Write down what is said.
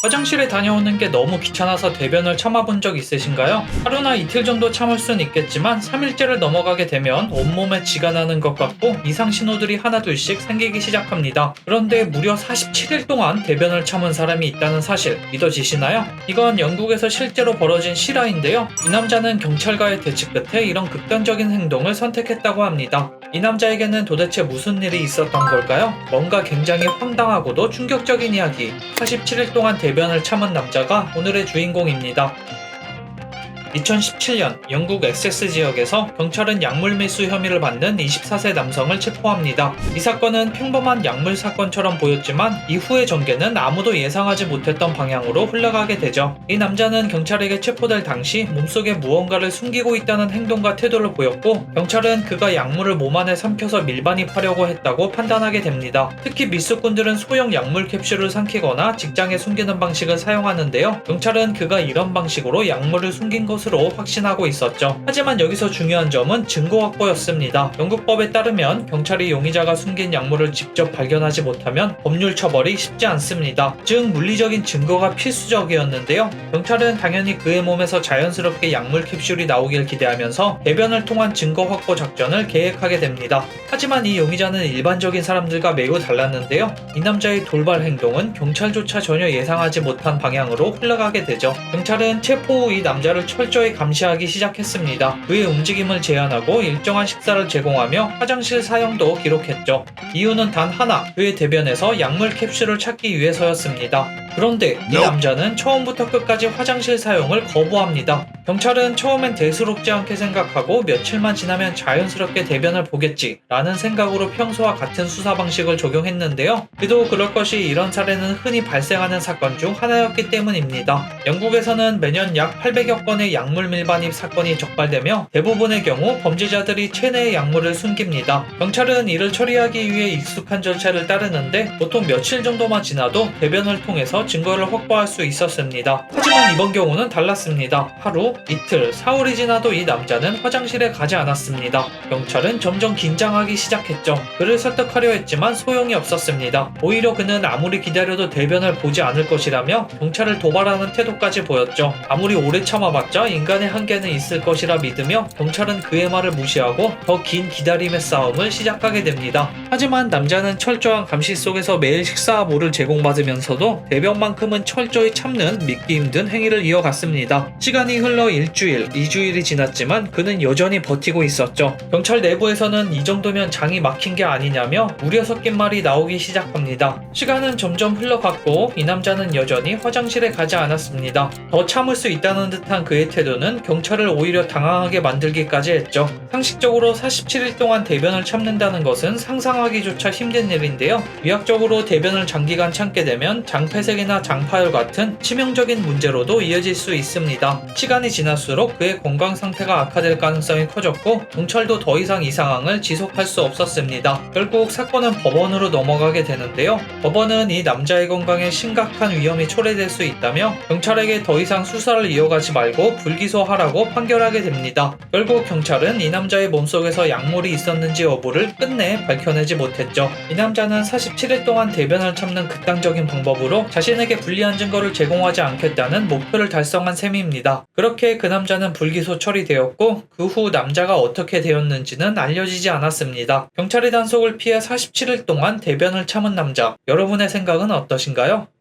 화장실에 다녀오는 게 너무 귀찮아서 대변을 참아본 적 있으신가요? 하루나 이틀 정도 참을 순 있겠지만 3일째를 넘어가게 되면 온몸에 쥐가 나는 것 같고 이상 신호들이 하나둘씩 생기기 시작합니다. 그런데 무려 47일 동안 대변을 참은 사람이 있다는 사실 믿어지시나요? 이건 영국에서 실제로 벌어진 실화인데요. 이 남자는 경찰과의 대치 끝에 이런 극단적인 행동을 선택했다고 합니다. 이 남자에게는 도대체 무슨 일이 있었던 걸까요? 뭔가 굉장히 황당하고도 충격적인 이야기. 47일 동안 대변을 참은 남자가 오늘의 주인공입니다. 2017년 영국 엑세스 지역에서 경찰은 약물 밀수 혐의를 받는 24세 남성을 체포합니다. 이 사건은 평범한 약물 사건처럼 보였지만 이후의 전개는 아무도 예상하지 못했던 방향으로 흘러가게 되죠. 이 남자는 경찰에게 체포될 당시 몸속에 무언가를 숨기고 있다는 행동과 태도를 보였고 경찰은 그가 약물을 몸 안에 삼켜서 밀반입하려고 했다고 판단하게 됩니다. 특히 밀수꾼들은 소형 약물 캡슐을 삼키거나 직장에 숨기는 방식을 사용하는데요. 경찰은 그가 이런 방식으로 약물을 숨긴 것으로 확신하고 있었죠. 하지만 여기서 중요한 점은 증거 확보였습니다. 영국법에 따르면 경찰이 용의자가 숨긴 약물을 직접 발견하지 못하면 법률 처벌이 쉽지 않습니다. 즉 물리적인 증거가 필수적이었는데요. 경찰은 당연히 그의 몸에서 자연스럽게 약물 캡슐이 나오길 기대하면서 대변을 통한 증거 확보 작전을 계획하게 됩니다. 하지만 이 용의자는 일반적인 사람들과 매우 달랐는데요. 이 남자의 돌발 행동은 경찰조차 전혀 예상하지 못한 방향으로 흘러가게 되죠. 경찰은 체포 후 이 남자를 철저히 감시하기 시작했습니다. 그의 움직임을 제한하고 일정한 식사를 제공하며 화장실 사용도 기록했죠. 이유는 단 하나, 그의 대변에서 약물 캡슐을 찾기 위해서였습니다. 그런데 이 남자는 처음부터 끝까지 화장실 사용을 거부합니다. 경찰은 처음엔 대수롭지 않게 생각하고 며칠만 지나면 자연스럽게 대변을 보겠지 라는 생각으로 평소와 같은 수사 방식을 적용했는데요. 그도 그럴 것이 이런 사례는 흔히 발생하는 사건 중 하나였기 때문입니다. 영국에서는 매년 약 800여 건의 약물 밀반입 사건이 적발되며 대부분의 경우 범죄자들이 체내에 약물을 숨깁니다. 경찰은 이를 처리하기 위해 익숙한 절차를 따르는데 보통 며칠 정도만 지나도 대변을 통해서 증거를 확보할 수 있었습니다. 하지만 이번 경우는 달랐습니다. 하루, 이틀, 사흘이 지나도 이 남자는 화장실에 가지 않았습니다. 경찰은 점점 긴장하기 시작했죠. 그를 설득하려 했지만 소용이 없었습니다. 오히려 그는 아무리 기다려도 대변을 보지 않을 것이라며 경찰을 도발하는 태도까지 보였죠. 아무리 오래 참아봤자 인간의 한계는 있을 것이라 믿으며 경찰은 그의 말을 무시하고 더 긴 기다림의 싸움을 시작하게 됩니다. 하지만 남자는 철저한 감시 속에서 매일 식사와 물을 제공받으면서도 대변만큼은 철저히 참는 믿기 힘든 행위를 이어갔습니다. 시간이 흘러 일주일, 2주일이 지났지만 그는 여전히 버티고 있었죠. 경찰 내부에서는 이 정도면 장이 막힌 게 아니냐며 우려 섞인 말이 나오기 시작합니다. 시간은 점점 흘러갔고 이 남자는 여전히 화장실에 가지 않았습니다. 더 참을 수 있다는 듯한 그의 태도는 경찰을 오히려 당황하게 만들기까지 했죠. 상식적으로 47일 동안 대변을 참는다는 것은 상상하기조차 힘든 일인데요. 의학적으로 대변을 장기간 참게 되면 장폐색이나 장파열 같은 치명적인 문제로도 이어질 수 있습니다. 시간이 지날수록 그의 건강 상태가 악화될 가능성이 커졌고 경찰도 더 이상 이 상황을 지속할 수 없었습니다. 결국 사건은 법원으로 넘어가게 되는데요. 법원은 이 남자의 건강에 심각한 위험이 초래될 수 있다며 경찰에게 더 이상 수사를 이어가지 말고 불기소하라고 판결하게 됩니다. 결국 경찰은 이 남자의 몸속에서 약물이 있었는지 여부를 끝내 밝혀내지 못했죠. 이 남자는 47일 동안 대변을 참는 극단적인 방법으로 자신에게 불리한 증거를 제공하지 않겠다는 목표를 달성한 셈입니다. 그렇게 그 남자는 불기소 처리되었고 그 후 남자가 어떻게 되었는지는 알려지지 않았습니다. 경찰의 단속을 피해 47일 동안 대변을 참은 남자, 여러분의 생각은 어떠신가요?